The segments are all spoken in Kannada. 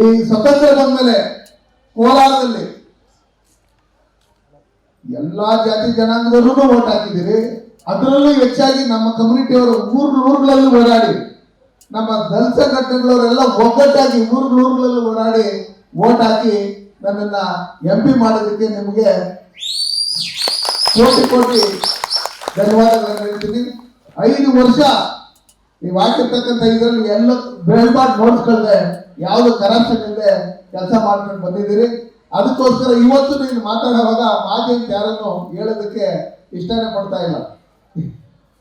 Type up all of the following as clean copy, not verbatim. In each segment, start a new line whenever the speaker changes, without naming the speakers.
ಈ ಸ್ವತಂತ್ರ ಬಂದ್ಮೇಲೆ ಕೋಲಾರದಲ್ಲಿ ಎಲ್ಲಾ ಜಾತಿ ಜನಾಂಗದಲ್ಲೂ ಓಟ್ ಹಾಕಿದ್ದೀರಿ. ಅದರಲ್ಲೂ ಹೆಚ್ಚಾಗಿ ನಮ್ಮ ಕಮ್ಯುನಿಟಿಯವರು ಊರುಗಳಲ್ಲಿ ಓಡಾಡಿ, ನಮ್ಮ ದಲಿತ ಸಂಘಟನೆಗಳವರೆಲ್ಲ ಒಗ್ಗಟ್ಟಾಗಿ ಊರುಗಳಲ್ಲಿ ಓಡಾಡಿ ಓಟ್ ಹಾಕಿ ನನ್ನನ್ನ MP ಮಾಡೋದಕ್ಕೆ ನಿಮಗೆ ಕೋಟಿ ಕೋಟಿ ಧನ್ಯವಾದಗಳನ್ನು ಹೇಳ್ತೀನಿ. 5 ವರ್ಷ ನೀವು ಹಾಕಿರ್ತಕ್ಕಂಥ ಇದರಲ್ಲಿ ಎಲ್ಲ ಬ್ರೇಲ್ಬಾರ್ಡ್ ನೋಡ್ಸ್ಕೊಳ್ದೆ, ಯಾವುದು ಕರಪ್ಷನ್ ಇಲ್ಲದೆ ಕೆಲಸ ಮಾಡ್ಕೊಂಡು ಬಂದಿದ್ದೀರಿ. ಅದಕ್ಕೋಸ್ಕರ ಇವತ್ತು ನೀನು ಮಾತಾಡುವಾಗ ಮಾಜಿ ಅಂತ ಯಾರನ್ನು ಹೇಳೋದಕ್ಕೆ ಇಷ್ಟನೇ ಪಡ್ತಾ ಇಲ್ಲ.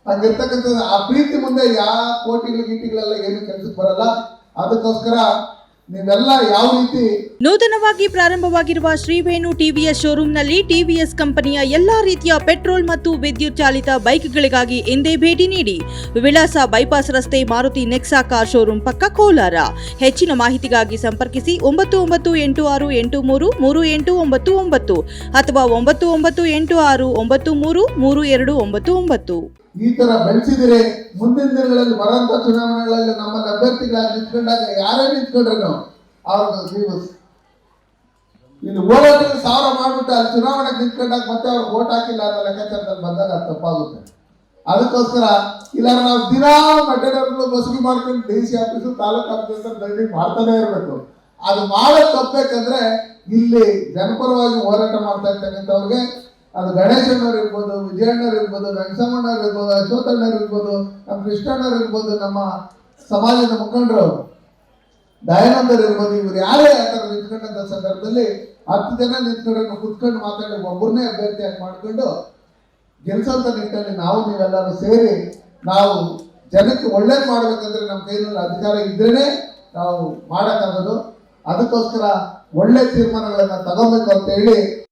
ಹಂಗಿರ್ತಕ್ಕಂಥದ್ದು ಆ ಪ್ರೀತಿ ಮುಂದೆ ಯಾವ ಕೋಟಿಗಳೆಲ್ಲ ಏನು ಕೆಲಸಕ್ಕೆ ಬರಲ್ಲ. ಅದಕ್ಕೋಸ್ಕರ ನೀವೆಲ್ಲ ಯಾವ ರೀತಿ
ನೂತನವಾಗಿ ಪ್ರಾರಂಭವಾಗಿರುವ ಶ್ರೀವೇಣು ಟಿವಿಎಸ್ ಶೋರೂಮ್ನಲ್ಲಿ ಟಿವಿಎಸ್ ಕಂಪನಿಯ ಎಲ್ಲಾ ರೀತಿಯ ಪೆಟ್ರೋಲ್ ಮತ್ತು ವಿದ್ಯುತ್ ಚಾಲಿತ ಬೈಕ್ಗಳಿಗಾಗಿ ಎಂದೇ ಭೇಟಿ ನೀಡಿ. ವಿಳಾಸ ಬೈಪಾಸ್ ರಸ್ತೆ, ಮಾರುತಿ ನೆಕ್ಸಾ ಕಾರ್ ಶೋರೂಮ್ ಪಕ್ಕ, ಕೋಲಾರ. ಹೆಚ್ಚಿನ ಮಾಹಿತಿಗಾಗಿ ಸಂಪರ್ಕಿಸಿ 9986833899 ಅಥವಾ 9986933299.
ಈ ತರ ಬೆಳೆಸಿದ್ರೆ ಮುಂದಿನ ದಿನಗಳಲ್ಲಿ ಬರುವಂತ ಚುನಾವಣೆಗಳಲ್ಲಿ ನಮ್ಮಲ್ಲಿ ಅಭ್ಯರ್ಥಿಗಳಾಗಿ ನಿಂತ್ಕೊಂಡಾಗ ಯಾರೇ ನಿಂತ್ಕೊಂಡ್ರು ಅವ್ರಿಗೆ ನೀವು ಇಲ್ಲಿ ಓಡಾಟಗಳು 1000 ಮಾಡ್ಬಿಟ್ಟು ಅಲ್ಲಿ ಚುನಾವಣೆಗೆ ನಿಂತ್ಕೊಂಡಾಗ ಮತ್ತೆ ಅವ್ರಿಗೆ ಓಟ್ ಹಾಕಿಲ್ಲ ಅನ್ನೋ ಲೆಕ್ಕಾಚಾರದಲ್ಲಿ ಬಂದಾಗ ಅದು ತಪ್ಪಾಗುತ್ತೆ. ಅದಕ್ಕೋಸ್ಕರ ಇಲ್ಲ ನಾವು ದಿನಾ ಮಟ್ಟಡಗಳು ಬಸ್ಗಿ ಮಾಡ್ಕೊಂಡು DC ಆಫೀಸು, ತಾಲೂಕು ಆಫೀಸ್ ದಂಡಿ ಮಾಡ್ತಾನೆ ಇರಬೇಕು. ಅದು ಮಾಡೋದು ತಪ್ಪಬೇಕಂದ್ರೆ ಇಲ್ಲಿ ಜನಪರವಾಗಿ ಹೋರಾಟ ಮಾಡ್ತಾ ಇರ್ತಕ್ಕಂಥವ್ರಿಗೆ, ಅದು ಗಣೇಶಣ್ಣವ್ರು ಇರ್ಬೋದು, ವಿಜಯಣ್ಣವ್ರು ಇರ್ಬೋದು, ವೆಂಕಟಮ್ಮಣ್ಣವ್ರು ಇರ್ಬೋದು, ಅಶ್ವಥಣ್ಣವ್ರು ಇರ್ಬೋದು, ನಮ್ಮ ಕೃಷ್ಣಣ್ಣವ್ರು ಇರ್ಬೋದು, ನಮ್ಮ ಸಮಾಜದ ಮುಖಂಡರು ದಯಾನಂದರು ಇರ್ಬೋದು, ಇವ್ರು ಯಾರೇ ಆ ಥರ ನಿಂತ್ಕೊಂಡಂಥ ಸಂದರ್ಭದಲ್ಲಿ 10 ಜನ ನಿಂತ್ಕೊಂಡು ಕುತ್ಕೊಂಡು ಮಾತಾಡಿ ಒಬ್ಬರನ್ನೇ ಅಭ್ಯರ್ಥಿಯಾಗಿ ಮಾಡ್ಕೊಂಡು ಗೆಲ್ಸೋಂಥ ನಿಟ್ಟಿನಲ್ಲಿ ನೀವೆಲ್ಲರೂ ಸೇರಿ ನಾವು ಜನಕ್ಕೆ ಒಳ್ಳೇದು ಮಾಡ್ಬೇಕಂದ್ರೆ ನಮ್ಮ ಕೈನಲ್ಲಿ ಅಧಿಕಾರ ಇದ್ರೇನೆ ನಾವು ಮಾಡೋಕ್ಕಾಗೋದು. ಅದಕ್ಕೋಸ್ಕರ ಒಳ್ಳೆ ತೀರ್ಮಾನಗಳನ್ನು ತಗೋಬೇಕು ಅಂತ ಹೇಳಿ